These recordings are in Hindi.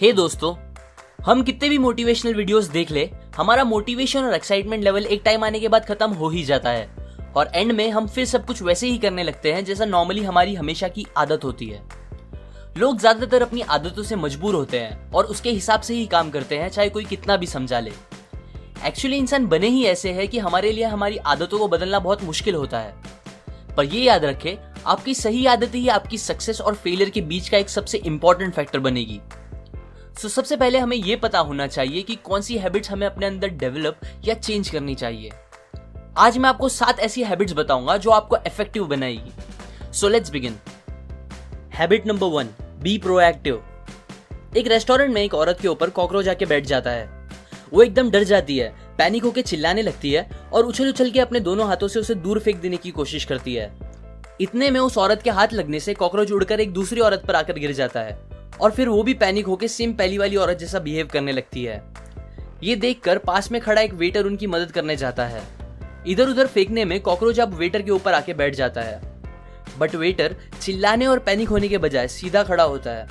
हे दोस्तों, हम कितने भी मोटिवेशनल वीडियोस देख ले, हमारा मोटिवेशन और एक्साइटमेंट लेवल एक टाइम आने के बाद खत्म हो ही जाता है और एंड में हम फिर सब कुछ वैसे ही करने लगते हैं जैसा नॉर्मली हमारी हमेशा की आदत होती है। लोग ज्यादातर अपनी आदतों से मजबूर होते हैं और उसके हिसाब से ही काम करते हैं, चाहे कोई कितना भी समझा ले। एक्चुअली इंसान बने ही ऐसे हैं कि हमारे लिए हमारी आदतों को बदलना बहुत मुश्किल होता है। पर ये याद रखें, आपकी सही आदतें ही आपकी सक्सेस और फेलियर के बीच का एक सबसे इंपॉर्टेंट फैक्टर बनेगी। सबसे पहले हमें यह पता होना चाहिए कि कौन सी हैबिट्स हमें अपने अंदर डेवलप या चेंज करनी चाहिए। आज मैं आपको 7 ऐसी हैबिट्स बताऊंगा जो आपको इफेक्टिव बनाएगी। So let's begin. Habit number 1, be proactive. एक रेस्टोरेंट में एक औरत के ऊपर कॉकरोच आके बैठ जाता है। वो एकदम डर जाती है, पैनिक होकर चिल्लाने लगती है और उछल उछल के अपने दोनों हाथों से उसे दूर फेंक देने की कोशिश करती है। इतने में उस औरत के हाथ लगने से कॉकरोच उड़कर एक दूसरी औरत पर आकर गिर जाता है और फिर वो भी पैनिक होकर सेम पहली वाली औरत जैसा बिहेव करने लगती है। ये देखकर पास में खड़ा एक वेटर उनकी मदद करने जाता है। इधर उधर फेंकने में कॉकरोच अब वेटर के ऊपर आके बैठ जाता है, बट वेटर चिल्लाने और पैनिक होने के बजाय सीधा खड़ा होता है।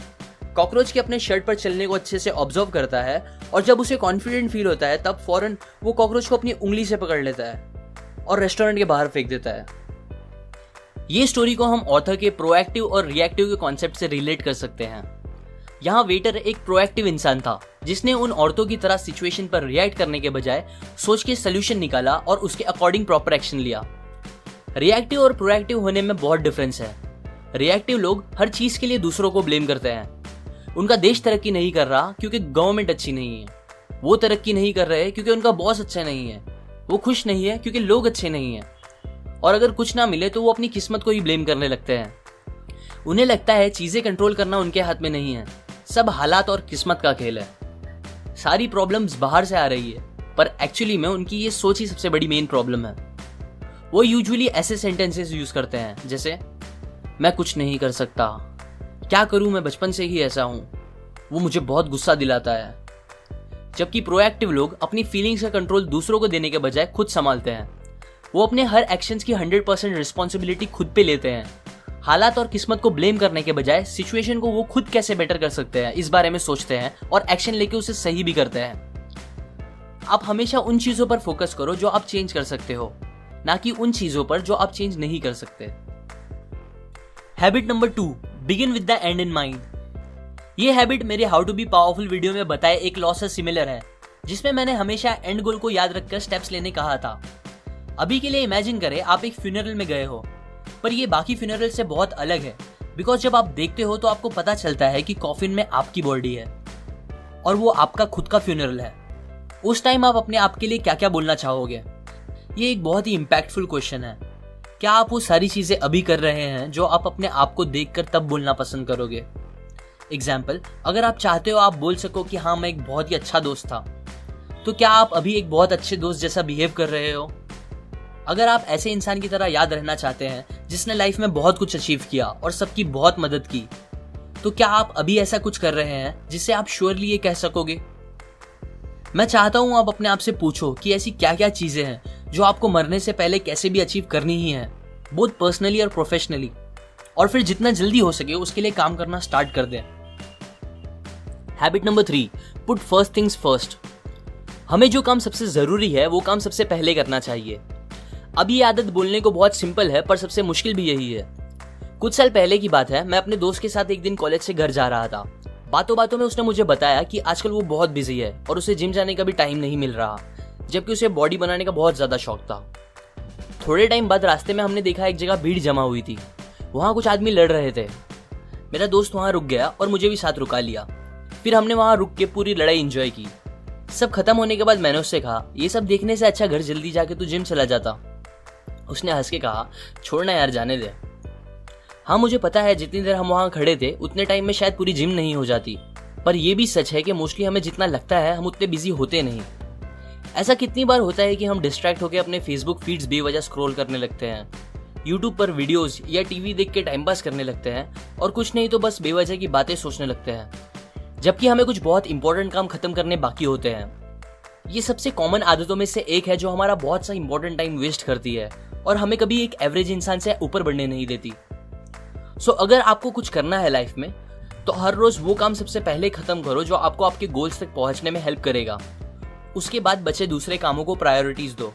कॉकरोच के अपने शर्ट पर चलने को अच्छे से ऑब्जर्व करता है और जब उसे कॉन्फिडेंट फील होता है तब फौरन वो कॉकरोच को अपनी उंगली से पकड़ लेता है और रेस्टोरेंट के बाहर फेंक देता है। ये स्टोरी को हम ऑथर के प्रोएक्टिव और रिएक्टिव के कॉन्सेप्ट से रिलेट कर सकते हैं। यहाँ वेटर एक प्रोएक्टिव इंसान था जिसने उन औरतों की तरह सिचुएशन पर रिएक्ट करने के बजाय सोच के सोल्यूशन निकाला और उसके अकॉर्डिंग प्रॉपर एक्शन लिया। रिएक्टिव और प्रोएक्टिव होने में बहुत डिफरेंस है। रिएक्टिव लोग हर चीज के लिए दूसरों को ब्लेम करते हैं। उनका देश तरक्की नहीं कर रहा क्योंकि गवर्नमेंट अच्छी नहीं है, वो तरक्की नहीं कर रहे क्योंकि उनका बॉस अच्छा नहीं है, वो खुश नहीं है क्योंकि लोग अच्छे नहीं हैं, और अगर कुछ ना मिले तो वो अपनी किस्मत को ही ब्लेम करने लगते हैं। उन्हें लगता है चीजें कंट्रोल करना उनके हाथ में नहीं है, सब हालात और किस्मत का खेल है। सारी प्रॉब्लम्स बाहर से आ रही है, पर एक्चुअली में उनकी ये सोच ही सबसे बड़ी मेन प्रॉब्लम है। वो यूजुअली ऐसे सेंटेंसेस यूज करते हैं जैसे मैं कुछ नहीं कर सकता, क्या करूं, मैं बचपन से ही ऐसा हूं, वो मुझे बहुत गुस्सा दिलाता है। जबकि प्रोएक्टिव लोग अपनी फीलिंग्स का कंट्रोल दूसरों को देने के बजाय खुद संभालते हैं। वो अपने हर एक्शंस की 100% रिस्पॉन्सिबिलिटी खुद पे लेते हैं। हालात और किस्मत को ब्लेम करने के बजाय सिचुएशन को वो खुद कैसे बेटर कर सकते हैं इस बारे में सोचते हैं और एक्शन लेके उसे सही भी करते हैं। आप हमेशा उन चीजों पर फोकस करो जो आप चेंज कर सकते हो, ना कि उन चीजों पर जो आप चेंज नहीं कर सकते। Habit number 2, begin with the end in mind. ये हैबिट मेरे how to be powerful video में बताए एक लॉ से सिमिलर है, जिसमें मैंने हमेशा एंड गोल को याद रखकर स्टेप्स लेने कहा था। अभी के लिए इमेजिन करें आप एक फ्यूनरल में गए हो, पर ये बाकी फ्यूनरल से बहुत अलग है, बिकॉज जब आप देखते हो तो आपको पता चलता है कि कॉफिन में आपकी बॉडी है और वो आपका खुद का फ्यूनरल है। उस टाइम आप अपने आप के लिए क्या क्या बोलना चाहोगे? ये एक बहुत ही इम्पैक्टफुल क्वेश्चन है। क्या आप वो सारी चीजें अभी कर रहे हैं जो आप अपने आप को देखकर तब बोलना पसंद करोगे? एग्जाम्पल, अगर आप चाहते हो आप बोल सको कि हाँ मैं एक बहुत ही अच्छा दोस्त था, तो क्या आप अभी एक बहुत अच्छे दोस्त जैसा बिहेव कर रहे हो? अगर आप ऐसे इंसान की तरह याद रहना चाहते हैं जिसने लाइफ में बहुत कुछ अचीव किया और सबकी बहुत मदद की, तो क्या आप अभी ऐसा कुछ कर रहे हैं जिससे आप श्योरली ये कह सकोगे? मैं चाहता हूं आप अपने आप से पूछो कि ऐसी क्या क्या चीजें हैं जो आपको मरने से पहले कैसे भी अचीव करनी ही है, बोथ पर्सनली और प्रोफेशनली, और फिर जितना जल्दी हो सके उसके लिए काम करना स्टार्ट कर दें। Habit number 3, put first things first. हमें जो काम सबसे जरूरी है वो काम सबसे पहले करना चाहिए। अब ये आदत बोलने को बहुत सिंपल है, पर सबसे मुश्किल भी यही है। कुछ साल पहले की बात है, मैं अपने दोस्त के साथ एक दिन कॉलेज से घर जा रहा था। बातों बातों में उसने मुझे बताया कि आजकल वो बहुत बिजी है और उसे जिम जाने का भी टाइम नहीं मिल रहा, जबकि उसे बॉडी बनाने का बहुत ज्यादा शौक था। थोड़े टाइम बाद रास्ते में हमने देखा एक जगह भीड़ जमा हुई थी। वहां कुछ आदमी लड़ रहे थे। मेरा दोस्त वहां रुक गया और मुझे भी साथ रुका लिया। फिर हमने वहां रुक के पूरी लड़ाई एंजॉय की। सब खत्म होने के बाद मैंने उससे कहा, ये सब देखने से अच्छा घर जल्दी जाके तू जिम चला जाता। उसने हंस के कहा, छोड़ना यार, जाने दे। हाँ, मुझे पता है जितनी देर हम वहां खड़े थे उतने टाइम में शायद पूरी जिम नहीं हो जाती, पर यह भी सच है कि मोस्टली हमें जितना लगता है हम उतने बिजी होते नहीं। ऐसा कितनी बार होता है कि हम डिस्ट्रैक्ट होकर अपने फेसबुक फीड्स बेवजह स्क्रॉल करने लगते हैं, यूट्यूब पर वीडियोस या टीवी देख के टाइम पास करने लगते हैं, और कुछ नहीं तो बस बेवजह की बातें सोचने लगते हैं, जबकि हमें कुछ बहुत इंपॉर्टेंट काम खत्म करने बाकी होते हैं। ये सबसे कॉमन आदतों में से एक है जो हमारा बहुत सा इंपॉर्टेंट टाइम वेस्ट करती है और हमें कभी एक एवरेज इंसान से ऊपर बढ़ने नहीं देती। सो अगर आपको कुछ करना है लाइफ में, तो हर रोज वो काम सबसे पहले खत्म करो जो आपको आपके गोल्स तक पहुंचने में हेल्प करेगा। उसके बाद बचे दूसरे कामों को प्रायोरिटीज दो।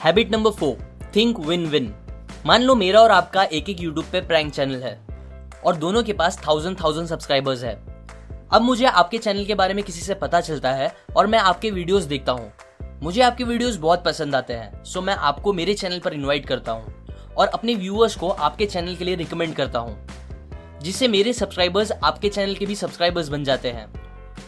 Habit number 4, think win win. मान लो मेरा और आपका एक यूट्यूब पे प्रैंक चैनल है और दोनों के पास 1000 सब्सक्राइबर्स है। अब मुझे आपके चैनल के बारे में किसी से पता चलता है और मैं आपके वीडियोस देखता हूँ। मुझे आपके वीडियोस बहुत पसंद आते हैं, सो मैं आपको मेरे चैनल पर इनवाइट करता हूँ और अपने व्यूअर्स को आपके चैनल के लिए रिकमेंड करता हूँ, जिससे मेरे सब्सक्राइबर्स आपके चैनल के भी सब्सक्राइबर्स बन जाते हैं।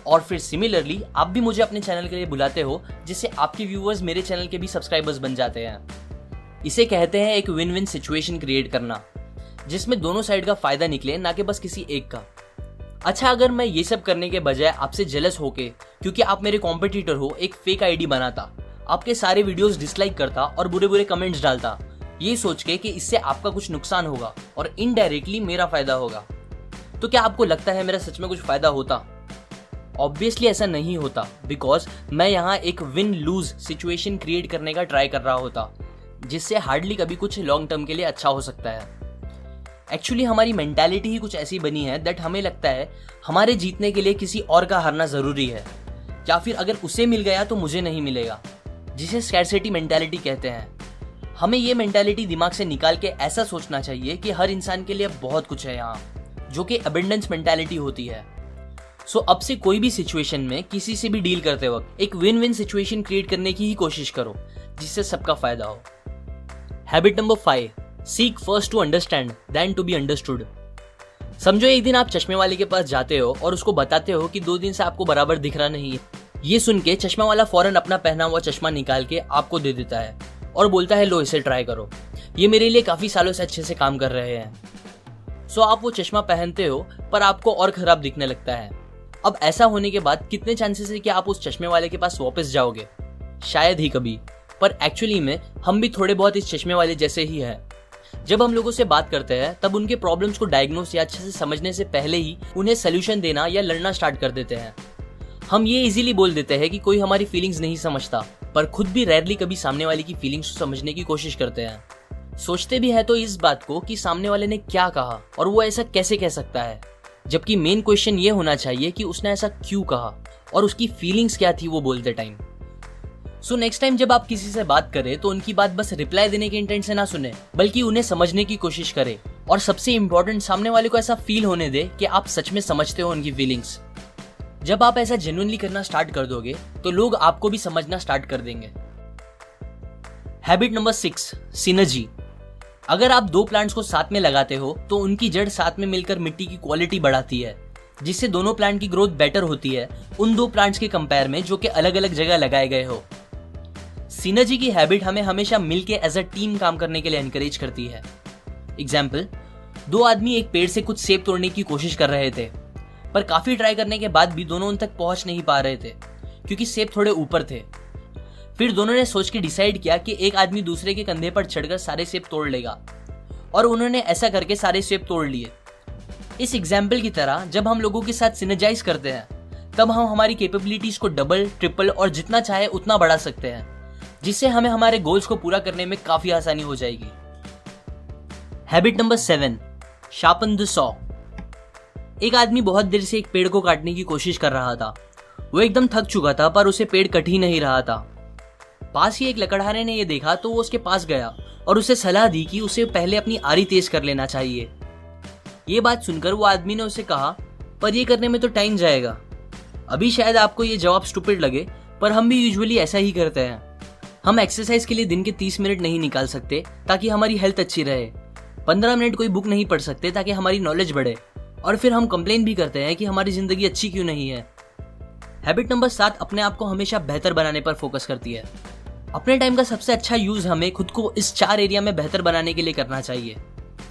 और फिर सिमिलरली आप भी मुझे अपने चैनल के लिए बुलाते हो, जिससे आपके व्यूअर्स मेरे चैनल के भी सब्सक्राइबर्स बन जाते हैं। इसे कहते हैं एक विन विन सिचुएशन क्रिएट करना, जिसमें दोनों साइड का फायदा निकले, ना कि बस किसी एक का। अच्छा, अगर मैं ये सब करने के बजाय आपसे जेलस होके, क्योंकि आप मेरे कॉम्पिटिटर हो, एक फेक आईडी बनाता, आपके सारे वीडियोस डिसलाइक करता और बुरे बुरे कमेंट्स डालता, ये सोच के कि इससे आपका कुछ नुकसान होगा और इनडायरेक्टली मेरा फायदा होगा, तो क्या आपको लगता है मेरा सच में कुछ फायदा होता? ऑब्वियसली ऐसा नहीं होता, बिकॉज मैं यहाँ एक विन लूज सिचुएशन क्रिएट करने का ट्राई कर रहा होता, जिससे हार्डली कभी कुछ लॉन्ग टर्म के लिए अच्छा हो सकता है। एक्चुअली हमारी मेंटालिटी ही कुछ ऐसी बनी है दैट हमें लगता है हमारे जीतने के लिए किसी और का हारना जरूरी है, या फिर अगर उसे मिल गया तो मुझे नहीं मिलेगा, जिसे स्कैरसिटी मेंटालिटी कहते हैं। हमें ये मेंटालिटी दिमाग से निकाल के ऐसा सोचना चाहिए कि हर इंसान के लिए बहुत कुछ है यहाँ, जो कि अबंडेंस मेंटालिटी होती है। सो अब से कोई भी सिचुएशन में किसी से भी डील करते वक्त एक विन विन सिचुएशन क्रिएट करने की ही कोशिश करो, जिससे सबका फायदा हो। Habit number 5, seek first to understand then to be understood. समझो एक दिन आप चश्मे वाले के पास जाते हो और उसको बताते हो कि 2 दिन से आपको बराबर दिख रहा नहीं है। ये सुन के चश्मा वाला फौरन अपना पहना हुआ चश्मा निकाल के आपको दे देता है और बोलता है, लो इसे ट्राई करो, ये मेरे लिए काफी सालों से अच्छे से काम कर रहे हैं। सो आप वो चश्मा पहनते हो पर आपको और खराब दिखने लगता है। अब ऐसा होने के बाद कितने चांसेस है कि आप उस चश्मे वाले के पास वापस जाओगे? शायद ही कभी। पर एक्चुअली में हम भी थोड़े बहुत इस चश्मे वाले जैसे ही हैं। जब हम लोगों से बात करते हैं तब उनके प्रॉब्लम्स को डायग्नोस या अच्छे से समझने से पहले ही उन्हें सोल्यूशन देना या लड़ना स्टार्ट कर देते हैं। हम ये इजीली बोल देते हैं कि कोई हमारी फीलिंग्स नहीं समझता, पर खुद भी रेयरली कभी सामने वाले की फीलिंग्स को समझने की कोशिश करते हैं। सोचते भी है तो इस बात को कि सामने वाले ने क्या कहा और वो ऐसा कैसे कह सकता है, जबकि मेन क्वेश्चन ये होना चाहिए कि उसने ऐसा क्यों कहा और उसकी फीलिंग्स क्या थी वो बोलते टाइम। सो नेक्स्ट टाइम जब आप किसी से बात करें तो उनकी बात बस रिप्लाई देने के इंटेंट से ना सुने, बल्कि उन्हें समझने की कोशिश करें। और सबसे इंपॉर्टेंट, सामने वाले को ऐसा फील होने दे कि आप सच में समझते हो उनकी फीलिंग्स। जब आप ऐसा जेन्युइनली करना स्टार्ट कर दोगे तो लोग आपको भी समझना स्टार्ट कर देंगे। Habit number 6, synergy. अगर आप 2 प्लांट्स को साथ में लगाते हो तो उनकी जड़ साथ में मिलकर मिट्टी की क्वालिटी बढ़ाती है, जिससे दोनों प्लांट की ग्रोथ बेटर होती है उन 2 प्लांट्स के कंपेयर में जो कि अलग अलग जगह लगाए गए हो। सिनर्जी की हैबिट हमें हमेशा मिलके एज अ टीम काम करने के लिए एनकरेज करती है। एग्जाम्पल, 2 आदमी एक पेड़ से कुछ सेब तोड़ने की कोशिश कर रहे थे, पर काफी ट्राई करने के बाद भी दोनों उन तक पहुंच नहीं पा रहे थे क्योंकि सेब थोड़े ऊपर थे। फिर दोनों ने सोच के डिसाइड किया कि एक आदमी दूसरे के कंधे पर चढ़कर सारे सेब तोड़ लेगा, और उन्होंने ऐसा करके सारे सेब तोड़ लिए। इस एग्जाम्पल की तरह जब हम लोगों के साथ सिनर्जाइज करते हैं तब हम हमारी कैपेबिलिटीज को डबल, ट्रिपल और जितना चाहे उतना बढ़ा सकते हैं, जिससे हमें हमारे गोल्स को पूरा करने में काफी आसानी हो जाएगी। Habit number 7, sharpen the saw. एक आदमी बहुत देर से एक पेड़ को काटने की कोशिश कर रहा था। वो एकदम थक चुका था पर उसे पेड़ कट ही नहीं रहा था। पास ही एक लकड़हारे ने ये देखा तो वो उसके पास गया और उसे सलाह दी कि उसे पहले अपनी आरी तेज कर लेना चाहिए। ये बात सुनकर वो आदमी ने उसे कहा, पर ये करने में तो टाइम जाएगा। अभी शायद आपको ये जवाब स्टूपिड लगे, पर हम भी यूजुअली ऐसा ही करते हैं। हम एक्सरसाइज के लिए दिन के 30 मिनट नहीं निकाल सकते ताकि हमारी हेल्थ अच्छी रहे, 15 मिनट कोई बुक नहीं पढ़ सकते ताकि हमारी नॉलेज बढ़े, और फिर हम कंप्लेन भी करते हैं कि हमारी जिंदगी अच्छी क्यों नहीं है। हैबिट नंबर 7 अपने आप को हमेशा बेहतर बनाने पर फोकस करती है। अपने टाइम का सबसे अच्छा यूज हमें खुद को इस 4 एरिया में बेहतर बनाने के लिए करना चाहिए: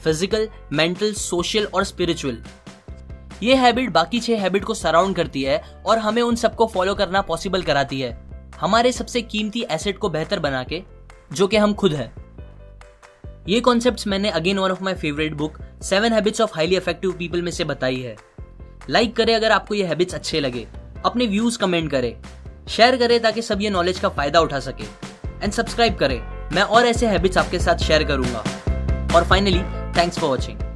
फिजिकल, मेंटल, सोशल और स्पिरिचुअल। ये हैबिट बाकी 6 हैबिट को सराउंड करती है और हमें उन सबको फॉलो करना पॉसिबल कराती है, हमारे सबसे कीमती एसेट को बेहतर बना के, जो कि हम खुद हैं। ये कॉन्सेप्ट्स मैंने again one of my favourite book 7 habits of highly effective people में से बताई है। लाइक करें अगर आपको ये हैबिट्स अच्छे लगे, अपने व्यूज कमेंट करें, शेयर करें ताकि सब ये नॉलेज का फायदा उठा सके, एंड सब्सक्राइब करें। मैं और ऐसे हैबिट्स आपके साथ शेयर करूंगा। और फाइनली, थैंक्स फॉर वॉचिंग।